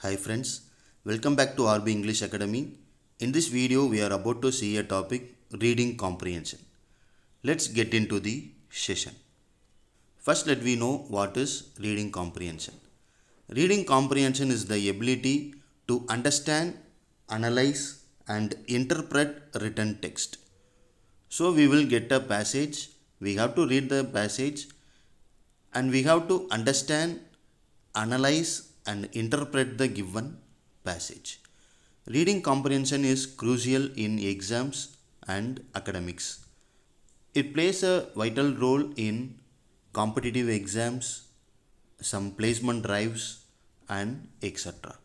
Hi friends, welcome back to RB English Academy. In this video, we are about to see a topic reading comprehension. Let's get into the session. First, let we know what is reading comprehension. Reading comprehension is the ability to understand, analyze, and interpret written text. So, we will get a passage, we have to read the passage, and we have to understand, analyze, and interpret the given passage. Reading comprehension is crucial in exams and academics. It plays a vital role in competitive exams, some placement drives, and etc.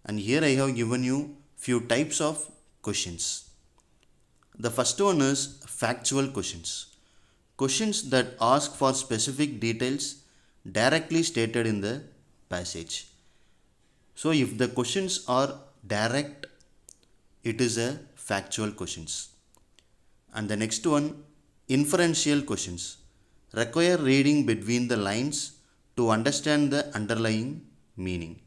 And here I have given you few types of questions. The first one is factual questions. Questions that ask for specific details directly stated in the passage. So if the questions are direct, it is a factual questions. And the next one, inferential questions, require reading between the lines to understand the underlying meaning.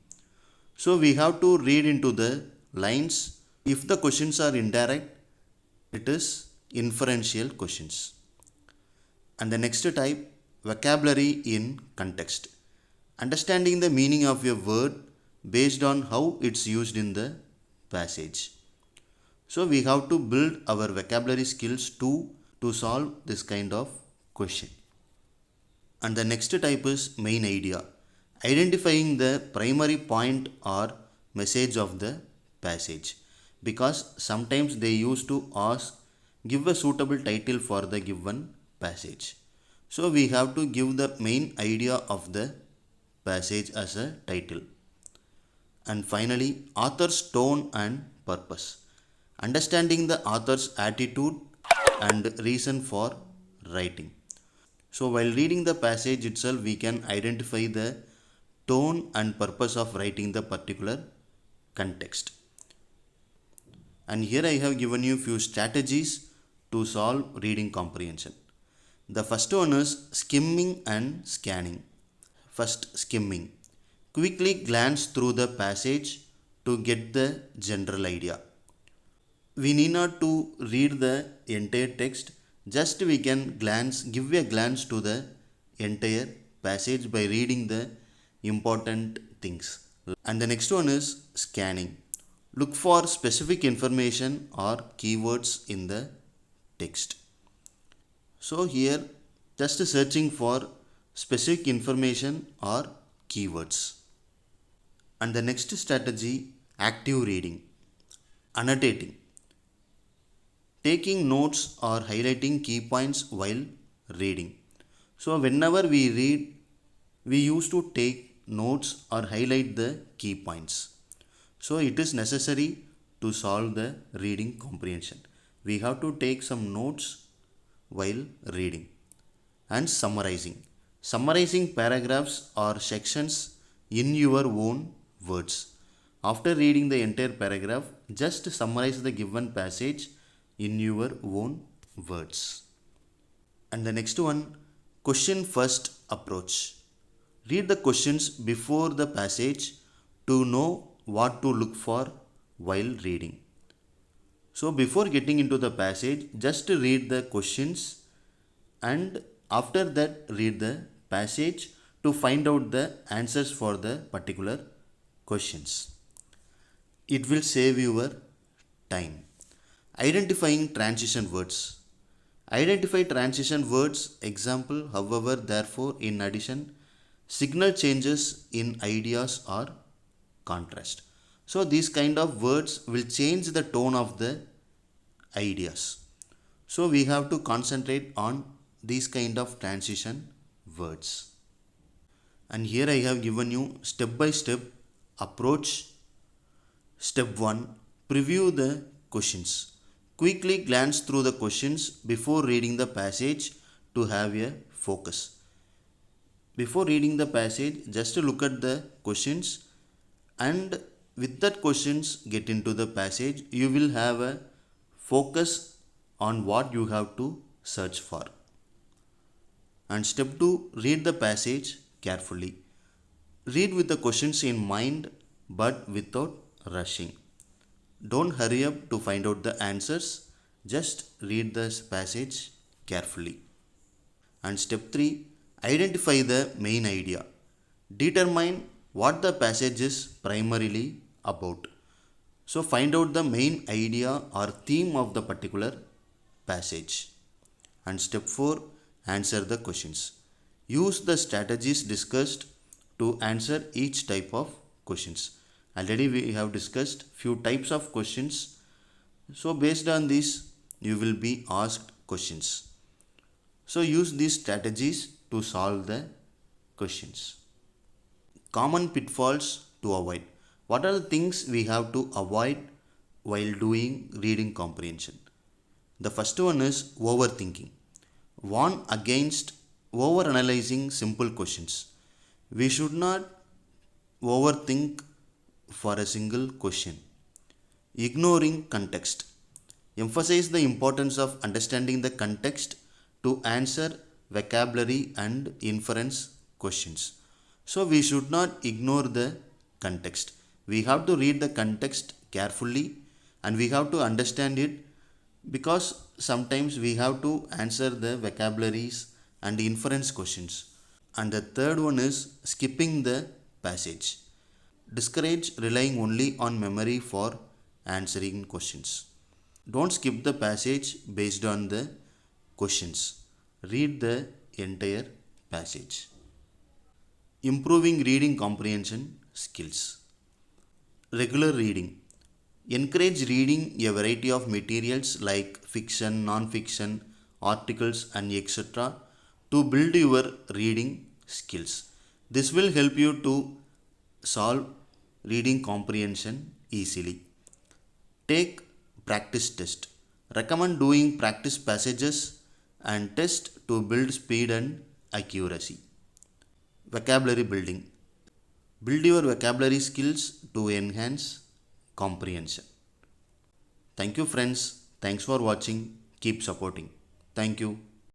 So we have to read into the lines. If the questions are indirect, it is inferential questions. And the next type, vocabulary in context, understanding the meaning of a word based on how it's used in the passage. So we have to build our vocabulary skills too to solve this kind of question. And the next type is main idea, identifying the primary point or message of the passage, because sometimes they used to ask give a suitable title for the given passage. So we have to give the main idea of the passage as a title. And finally, author's tone and purpose, understanding the author's attitude and reason for writing. So while reading the passage itself, we can identify the tone and purpose of writing the particular context. And here I have given you few strategies to solve reading comprehension. The first one is skimming and scanning. First, skimming. Quickly glance through the passage to get the general idea. We need not to read the entire text, just we can give a glance to the entire passage by reading the important things. And the next one is scanning. Look for specific information or keywords in the text. So here just searching for specific information or keywords. And the next strategy, active reading, annotating, taking notes or highlighting key points while reading. So whenever we read, we used to take notes or highlight the key points. So it is necessary to solve the reading comprehension. We have to take some notes while reading. And summarizing paragraphs or sections in your own words. After reading the entire paragraph, just summarize the given passage in your own words. And the next one, question first approach. Read the questions before the passage to know what to look for while reading. So before getting into the passage, just read the questions and after that read the passage to find out the answers for the particular questions. It will save your time. Identifying transition words. Identify transition words, example, however, therefore, in addition, signal changes in ideas or contrast. So these kind of words will change the tone of the ideas. So we have to concentrate on these kind of transition words. And here I have given you step by step approach. Step 1, preview the questions. Quickly glance through the questions before reading the passage to have a focus. Before reading the passage, just look at the questions and with that questions get into the passage. You will have a focus on what you have to search for. And step 2, read the passage carefully. Read with the questions in mind but without rushing. Don't hurry up to find out the answers, just read the passage carefully. And step 3, identify the main idea. Determine what the passage is primarily about. So find out the main idea or theme of the particular passage. And step 4, answer the questions. Use the strategies discussed to answer each type of questions. Already we have discussed few types of questions. So based on this, you will be asked questions. So use these strategies to solve the questions. Common pitfalls to avoid. What are the things we have to avoid while doing reading comprehension? The first one is overthinking. Warn against overanalyzing simple questions. We should not overthink for a single question. Ignoring context. Emphasize the importance of understanding the context to answer vocabulary and inference questions. So we should not ignore the context. We have to read the context carefully and we have to understand it, because sometimes we have to answer the vocabularies and inference questions. And the third one is skipping the passage. Discourage relying only on memory for answering questions. Don't skip the passage based on the questions. Read the entire passage. Improving reading comprehension skills. Regular reading. Encourage reading a variety of materials like fiction, non-fiction, articles and etc. to build your reading skills. This will help you to solve reading comprehension easily. Take practice test. Recommend doing practice passages and test to build speed and accuracy. Vocabulary building. Build your vocabulary skills to enhance comprehension. Thank you friends. Thanks for watching. Keep supporting. Thank you.